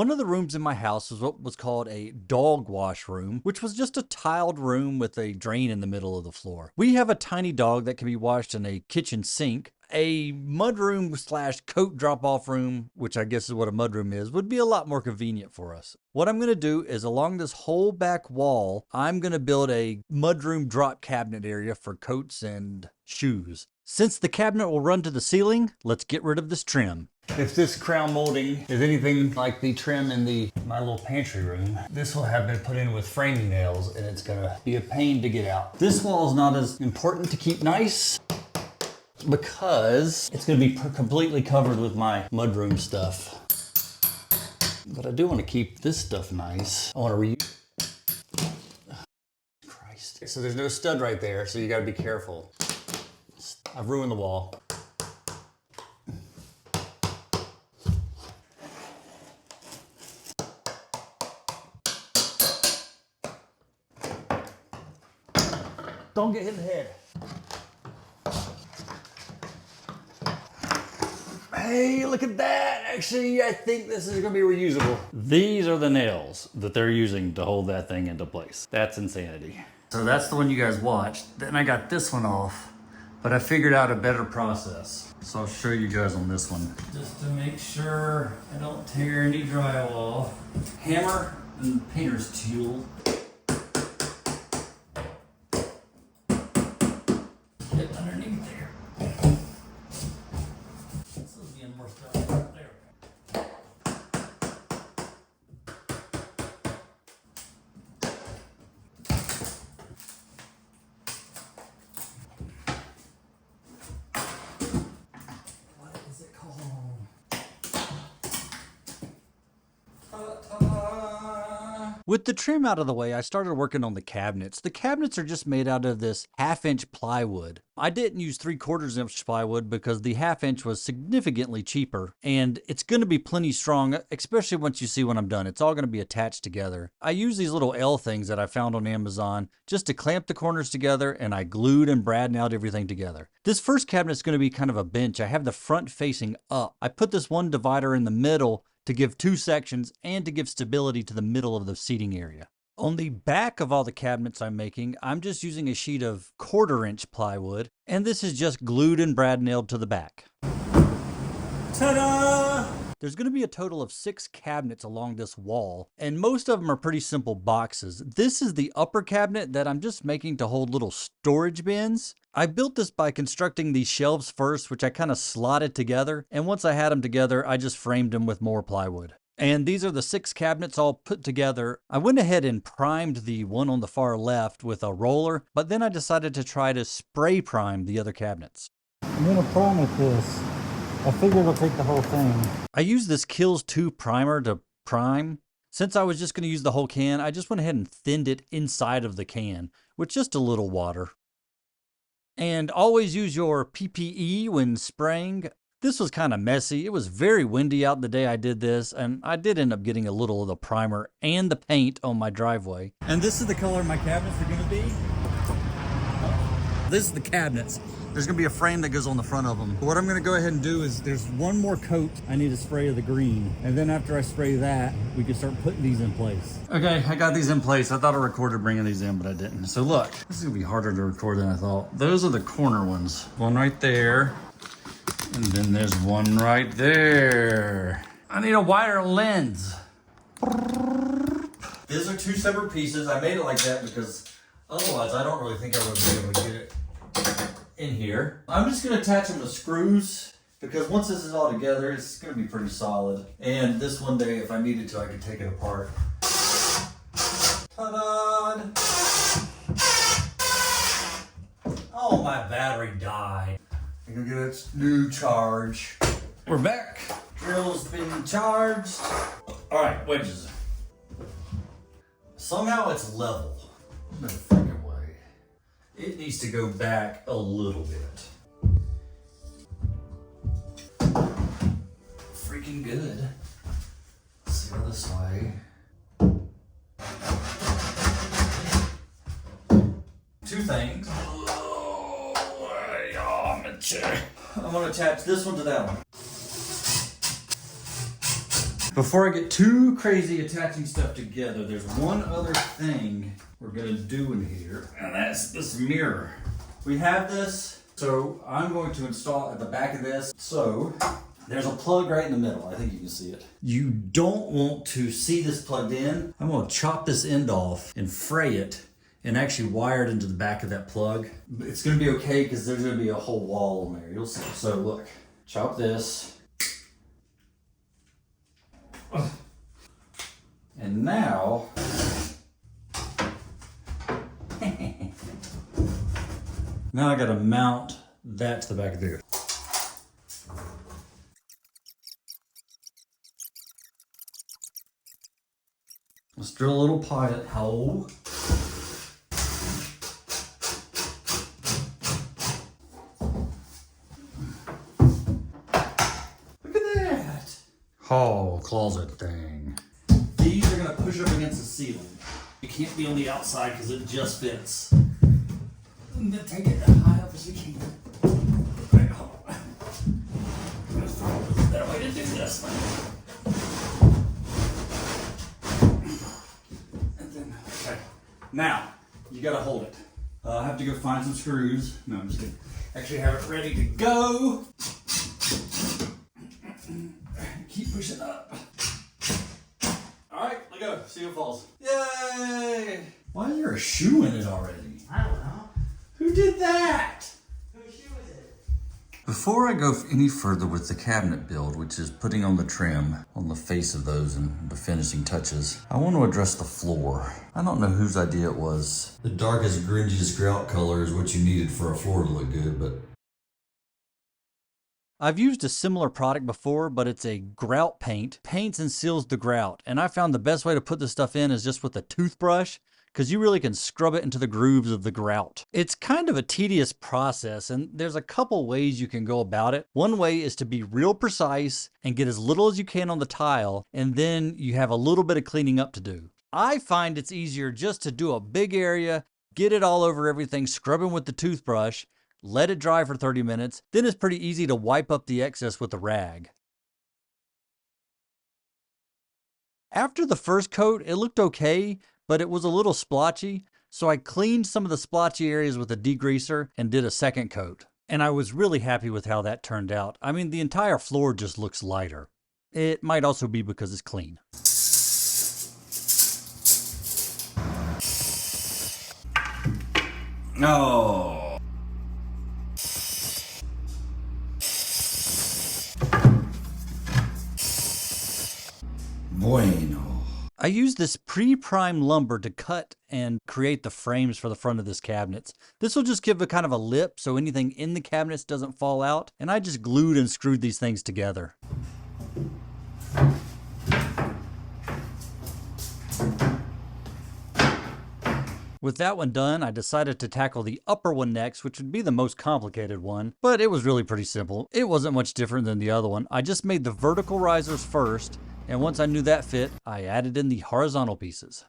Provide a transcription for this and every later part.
One of the rooms in my house was what was called a dog wash room, which was just a tiled room with a drain in the middle of the floor. We have a tiny dog that can be washed in a kitchen sink. A mudroom slash coat drop-off room, which I guess is what a mudroom is, would be a lot more convenient for us. What I'm going to do is along this whole back wall, I'm going to build a mudroom drop cabinet area for coats and shoes. Since the cabinet will run to the ceiling, let's get rid of this trim. If this crown molding is anything like the trim in my little pantry room, this will have been put in with framing nails and it's gonna be a pain to get out. This wall is not as important to keep nice because it's gonna be completely covered with my mudroom stuff. But I do want to keep this stuff nice. I want to reuse. Christ. So there's no stud right there, so you gotta be careful. I've ruined the wall. Don't get hit in the head. Hey, look at that. Actually, I think this is gonna be reusable. These are the nails that they're using to hold that thing into place. That's insanity. So that's the one you guys watched. Then I got this one off, but I figured out a better process. So I'll show you guys on this one. Just to make sure I don't tear any drywall. Hammer and painter's tool. Get underneath there. This is being more stuff. There. What is it called? With the trim out of the way, I started working on the cabinets. The cabinets are just made out of this 1/2-inch plywood. I didn't use 3/4-inch plywood because the 1/2-inch was significantly cheaper, and it's going to be plenty strong, especially once you see when I'm done. It's all going to be attached together. I use these little L things that I found on Amazon just to clamp the corners together, and I glued and brad nailed everything together. This first cabinet is going to be kind of a bench. I have the front facing up. I put this one divider in the middle to give 2 sections and to give stability to the middle of the seating area. On the back of all the cabinets I'm making, I'm just using a sheet of 1/4-inch plywood, and this is just glued and brad nailed to the back. Ta-da! There's going to be a total of 6 cabinets along this wall, and most of them are pretty simple boxes. This is the upper cabinet that I'm just making to hold little storage bins. I built this by constructing these shelves first, which I kind of slotted together, and once I had them together, I just framed them with more plywood. And these are the 6 cabinets all put together. I went ahead and primed the one on the far left with a roller, but then I decided to try to spray prime the other cabinets. I'm gonna prime with this. I figured it'll take the whole thing. I used this Kills 2 primer to prime. Since I was just going to use the whole can, I just went ahead and thinned it inside of the can with just a little water. And always use your PPE when spraying. This was kind of messy. It was very windy out the day I did this, and I did end up getting a little of the primer and the paint on my driveway. And this is the color my cabinets are going to be. This is the cabinets. There's gonna be a frame that goes on the front of them. What I'm gonna go ahead and do is there's one more coat I need to spray of the green. And then after I spray that, we can start putting these in place. Okay, I got these in place. I thought I recorded bringing these in, but I didn't. So look, this is gonna be harder to record than I thought. Those are the corner ones. One right there. And then there's one right there. I need a wider lens. These are 2 separate pieces. I made it like that because otherwise I don't really think I would be able to get it in here. I'm just going to attach them to screws because once this is all together, it's going to be pretty solid. And this one day, if I needed to, I could take it apart. Ta-da! Oh, my battery died. I'm going to get its new charge. We're back. Drill's been charged. All right, wedges. Somehow it's level. No freaking way. It needs to go back a little bit. Freaking good. Let's go this way. 2 things. I'm gonna attach this one to that one. Before I get too crazy attaching stuff together, there's one other thing we're gonna do in here, and that's this mirror. We have this, so I'm going to install it at the back of this. So there's a plug right in the middle. I think you can see it. You don't want to see this plugged in. I'm gonna chop this end off and fray it and actually wire it into the back of that plug. It's gonna be okay because there's gonna be a whole wall in there. You'll see. So look, chop this. And now, now I gotta mount that to the back of there. Let's drill a little pilot hole. Look at that! Oh, closet thing. These are gonna push up against the ceiling. You can't be on the outside because it just fits. And then take it as high up as you can. Right, hold on. I'm gonna find a better way to do this. And then, okay. Now, you gotta hold it. I have to go find some screws. No, I'm just kidding. Actually have it ready to go. Keep pushing up. Alright, let go. See what falls. Yay! Why is there a shoe in it already? I don't know. Who did that? Whose shoe is it? Before I go any further with the cabinet build, which is putting on the trim on the face of those and the finishing touches, I want to address the floor. I don't know whose idea it was. The darkest, gringiest grout color is what you needed for a floor to look good, but I've used a similar product before, but it's a grout paint. Paints and seals the grout, and I found the best way to put this stuff in is just with a toothbrush, because you really can scrub it into the grooves of the grout. It's kind of a tedious process, and there's a couple ways you can go about it. One way is to be real precise and get as little as you can on the tile, and then you have a little bit of cleaning up to do. I find it's easier just to do a big area, get it all over everything, scrubbing with the toothbrush, let it dry for 30 minutes, then it's pretty easy to wipe up the excess with a rag. After the first coat, it looked okay, but it was a little splotchy, so I cleaned some of the splotchy areas with a degreaser and did a second coat. And I was really happy with how that turned out. I mean, the entire floor just looks lighter. It might also be because it's clean. No. Bueno. I used this pre-prime lumber to cut and create the frames for the front of this cabinets. This will just give a kind of a lip so anything in the cabinets doesn't fall out. And I just glued and screwed these things together. With that one done, I decided to tackle the upper one next, which would be the most complicated one, but it was really pretty simple. It wasn't much different than the other one. I just made the vertical risers first, and once I knew that fit, I added in the horizontal pieces.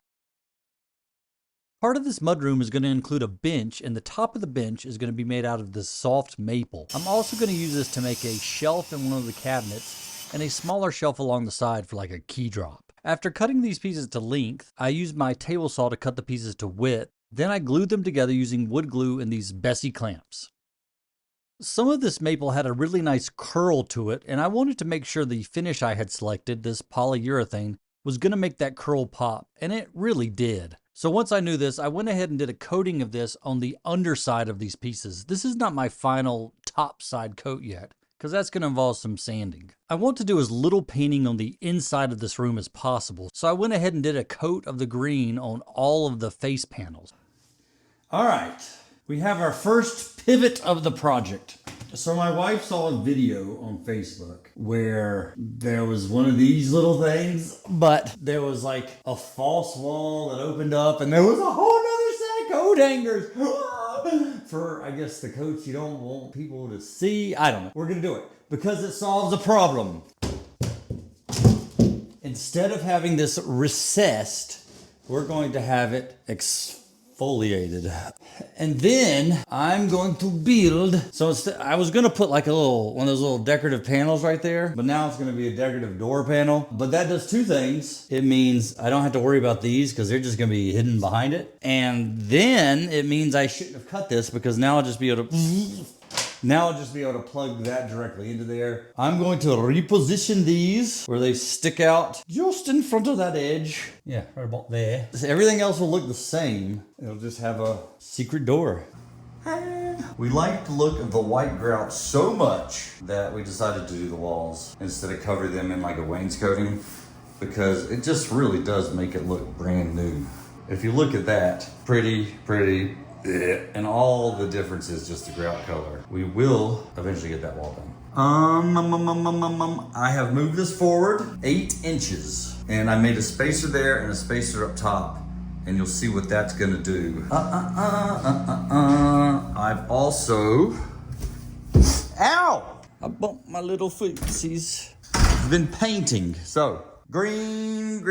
Part of this mudroom is going to include a bench, and the top of the bench is going to be made out of this soft maple. I'm also going to use this to make a shelf in one of the cabinets, and a smaller shelf along the side for like a key drop. After cutting these pieces to length, I used my table saw to cut the pieces to width. Then I glued them together using wood glue and these Bessie clamps. Some of this maple had a really nice curl to it, and I wanted to make sure the finish I had selected, this polyurethane, was going to make that curl pop, and it really did. So once I knew this, I went ahead and did a coating of this on the underside of these pieces. This is not my final top side coat yet, because that's going to involve some sanding. I want to do as little painting on the inside of this room as possible, so I went ahead and did a coat of the green on all of the face panels. All right, we have our first pivot of the project. So my wife saw a video on Facebook where there was one of these little things, but there was like a false wall that opened up and there was a whole nother set of coat hangers for, I guess, the coats you don't want people to see. I don't know. We're gonna do it because it solves a problem. Instead of having this recessed, we're going to have it foliated. And then I'm going to build, so I was gonna put like one of those little decorative panels right there, but now it's gonna be a decorative door panel. But that does two things. It means I don't have to worry about these because they're just gonna be hidden behind it. And then it means I shouldn't have cut this because now I'll just be able to plug that directly into there. I'm going to reposition these where they stick out just in front of that edge. Yeah, right about there. So everything else will look the same. It'll just have a secret door. We like the look of the white grout so much that we decided to do the walls instead of cover them in like a wainscoting, because it just really does make it look brand new. If you look at that, pretty, and all the difference is just the grout color. We will eventually get that wall done. I have moved this forward 8 inches, and I made a spacer there and a spacer up top, and you'll see what that's gonna do. I've also, ow! I bumped my little footsies. I've been painting. So, green.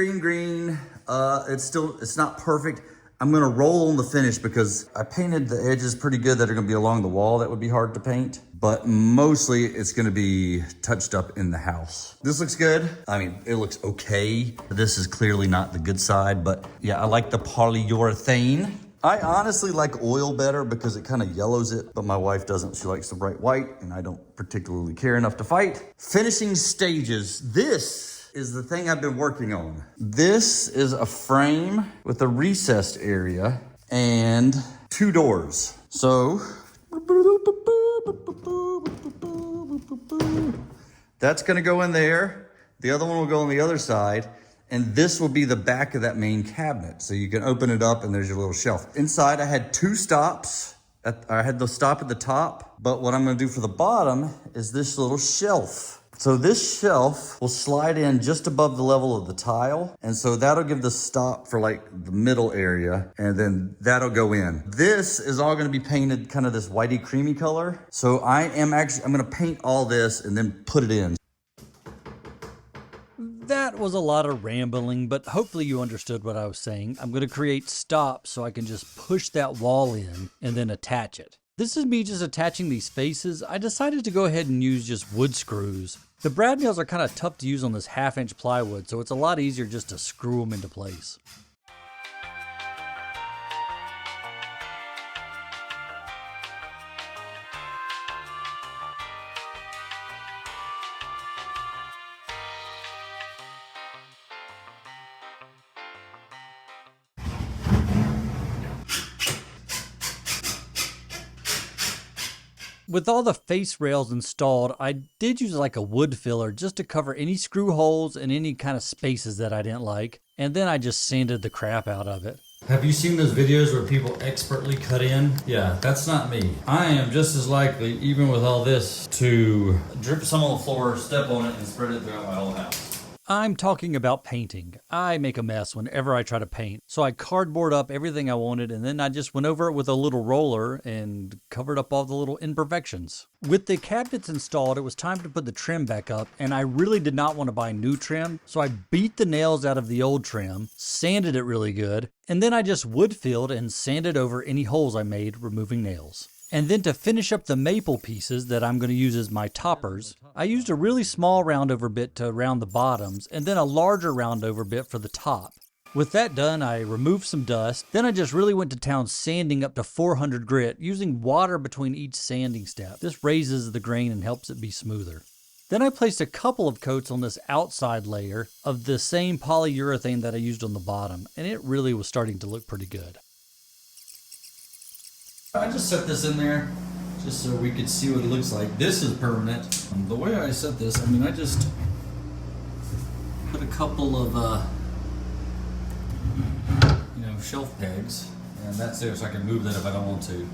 It's not perfect. I'm gonna roll on the finish because I painted the edges pretty good that are gonna be along the wall that would be hard to paint, but mostly it's gonna be touched up in the house. This looks good. I mean, it looks okay. This is clearly not the good side, but yeah, I like the polyurethane. I honestly like oil better because it kind of yellows it, but my wife doesn't. She likes the bright white, and I don't particularly care enough to fight. Finishing stages. This is the thing I've been working on. This is a frame with a recessed area and 2 doors. So, that's gonna go in there. The other one will go on the other side. And this will be the back of that main cabinet. So you can open it up and there's your little shelf. Inside I had 2 stops. I had the stop at the top, but what I'm gonna do for the bottom is this little shelf. So this shelf will slide in just above the level of the tile. And so that'll give the stop for like the middle area, and then that'll go in. This is all gonna be painted kind of this whitey creamy color. So I'm gonna paint all this and then put it in. That was a lot of rambling, but hopefully you understood what I was saying. I'm going to create stops so I can just push that wall in and then attach it. This is me just attaching these faces. I decided to go ahead and use just wood screws. The brad nails are kind of tough to use on this 1/2-inch plywood, so it's a lot easier just to screw them into place. With all the face rails installed, I did use like a wood filler just to cover any screw holes and any kind of spaces that I didn't like. And then I just sanded the crap out of it. Have you seen those videos where people expertly cut in? Yeah, that's not me. I am just as likely, even with all this, to drip some on the floor, step on it, and spread it throughout my whole house. I'm talking about painting. I make a mess whenever I try to paint. So I cardboard up everything I wanted, and then I just went over it with a little roller and covered up all the little imperfections. With the cabinets installed, it was time to put the trim back up, and I really did not want to buy new trim. So I beat the nails out of the old trim, sanded it really good, and then I just wood filled and sanded over any holes I made, removing nails. And then to finish up the maple pieces that I'm going to use as my toppers, I used a really small roundover bit to round the bottoms and then a larger roundover bit for the top. With that done, I removed some dust. Then I just really went to town sanding up to 400 grit, using water between each sanding step. This raises the grain and helps it be smoother. Then I placed a couple of coats on this outside layer of the same polyurethane that I used on the bottom, and it really was starting to look pretty good. I just set this in there just so we could see what it looks like. This is permanent. The way I set this, I mean, I just put a couple of, shelf pegs, and that's there so I can move that if I don't want to.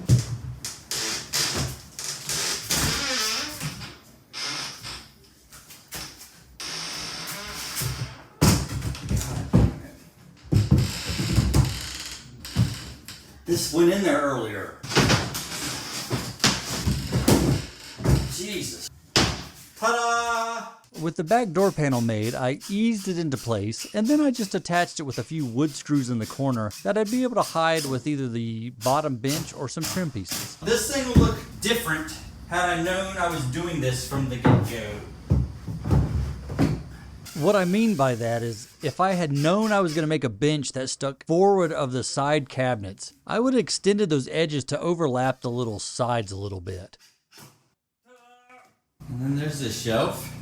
This went in there earlier. Jesus. Ta-da! With the back door panel made, I eased it into place, and then I just attached it with a few wood screws in the corner that I'd be able to hide with either the bottom bench or some trim pieces. This thing will look different had I known I was doing this from the get-go. What I mean by that is, if I had known I was going to make a bench that stuck forward of the side cabinets, I would have extended those edges to overlap the little sides a little bit. And then there's this shelf.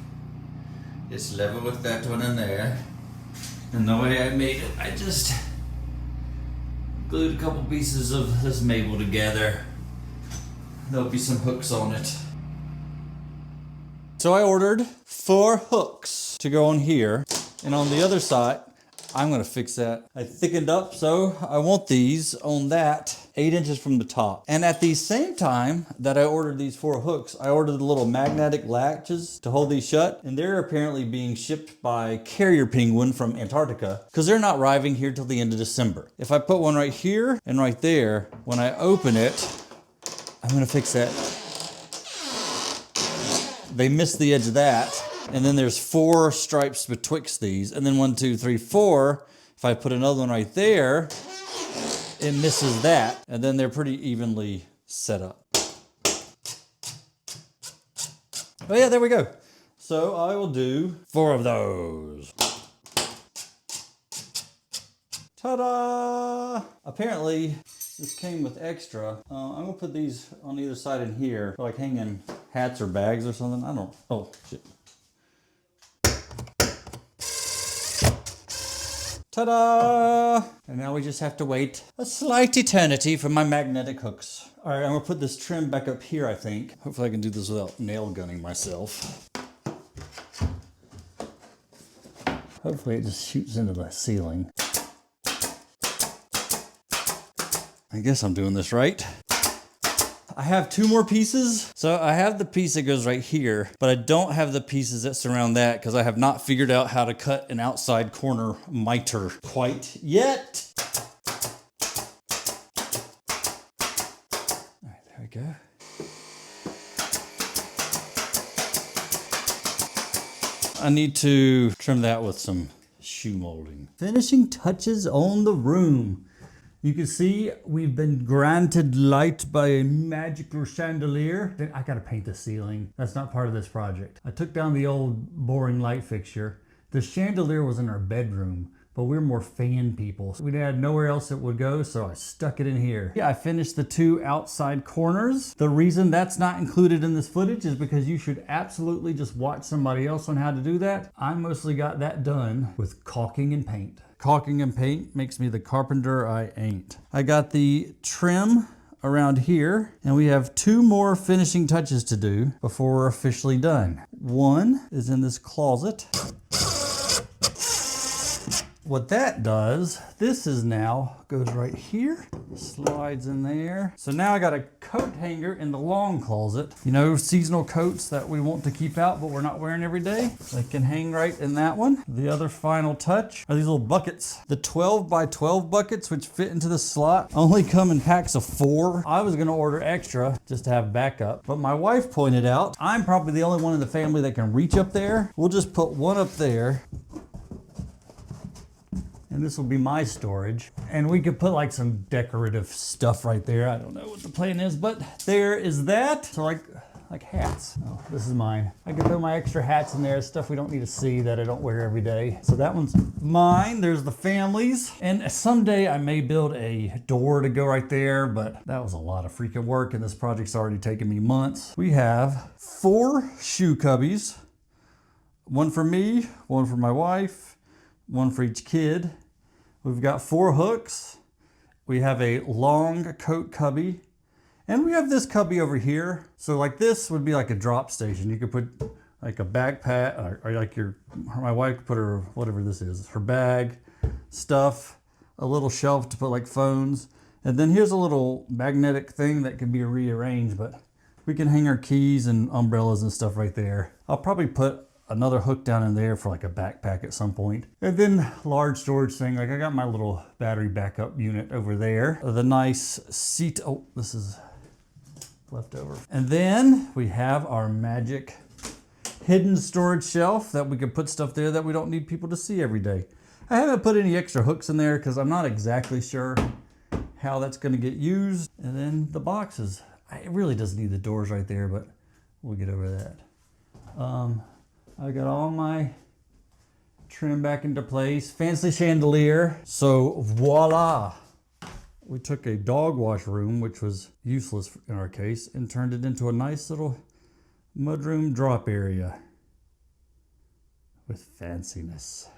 It's level with that one in there. And the way I made it, I just glued a couple pieces of this maple together. There'll be some hooks on it. So I ordered 4 hooks to go on here, and on the other side, I'm gonna fix that. I thickened up, so I want these on that 8 inches from the top. And at the same time that I ordered these 4 hooks, I ordered the little magnetic latches to hold these shut, and they're apparently being shipped by Carrier Penguin from Antarctica, because they're not arriving here till the end of December. If I put one right here and right there, when I open it, I'm gonna fix that. They missed the edge of that. And then there's 4 stripes betwixt these. And then 1, 2, 3, 4. If I put another one right there, it misses that. And then they're pretty evenly set up. Oh yeah, there we go. So I will do 4 of those. Ta-da! Apparently, this came with extra. I'm gonna put these on either side in here, for like hanging hats or bags or something. I don't, oh shit. Ta-da! And now we just have to wait a slight eternity for my magnetic hooks. All right, I'm gonna put this trim back up here, I think. Hopefully I can do this without nail gunning myself. Hopefully it just shoots into the ceiling. I guess I'm doing this right. I have 2 more pieces. So I have the piece that goes right here, but I don't have the pieces that surround that because I have not figured out how to cut an outside corner miter quite yet. All right, there we go. I need to trim that with some shoe molding. Finishing touches on the room. You can see we've been granted light by a magical chandelier. I gotta paint the ceiling. That's not part of this project. I took down the old boring light fixture. The chandelier was in our bedroom, but we're more fan people. We had nowhere else it would go, so I stuck it in here. Yeah, I finished the 2 outside corners. The reason that's not included in this footage is because you should absolutely just watch somebody else on how to do that. I mostly got that done with caulking and paint. Caulking and paint makes me the carpenter I ain't. I got the trim around here, and we have 2 more finishing touches to do before we're officially done. One is in this closet. What that does, this is now, goes right here, slides in there. So now I got a coat hanger in the long closet. You know, seasonal coats that we want to keep out, but we're not wearing every day. They can hang right in that one. The other final touch are these little buckets. The 12 by 12 buckets, which fit into the slot, only come in packs of 4. I was gonna order extra just to have backup, but my wife pointed out, I'm probably the only one in the family that can reach up there. We'll just put one up there. And this will be my storage. And we could put like some decorative stuff right there. I don't know what the plan is, but there is that. So like hats. Oh, this is mine. I can throw my extra hats in there, stuff we don't need to see that I don't wear every day. So that one's mine. There's the family's. And someday I may build a door to go right there, but that was a lot of freaking work and this project's already taken me months. We have 4 shoe cubbies. One for me, one for my wife, one for each kid. We've got 4 hooks. We have a long coat cubby. And we have this cubby over here. So like this would be like a drop station. You could put like a backpack or like my wife could put her, whatever this is, her bag, stuff, a little shelf to put like phones. And then here's a little magnetic thing that can be rearranged, but we can hang our keys and umbrellas and stuff right there. I'll probably put another hook down in there for like a backpack at some point. And then large storage thing, like I got my little battery backup unit over there. The nice seat, oh, this is left over. And then we have our magic hidden storage shelf that we can put stuff there that we don't need people to see every day. I haven't put any extra hooks in there because I'm not exactly sure how that's going to get used. And then the boxes. It really doesn't need the doors right there, but we'll get over that. I got all my trim back into place. Fancy chandelier. So voila. We took a dog wash room, which was useless in our case, and turned it into a nice little mudroom drop area with fanciness.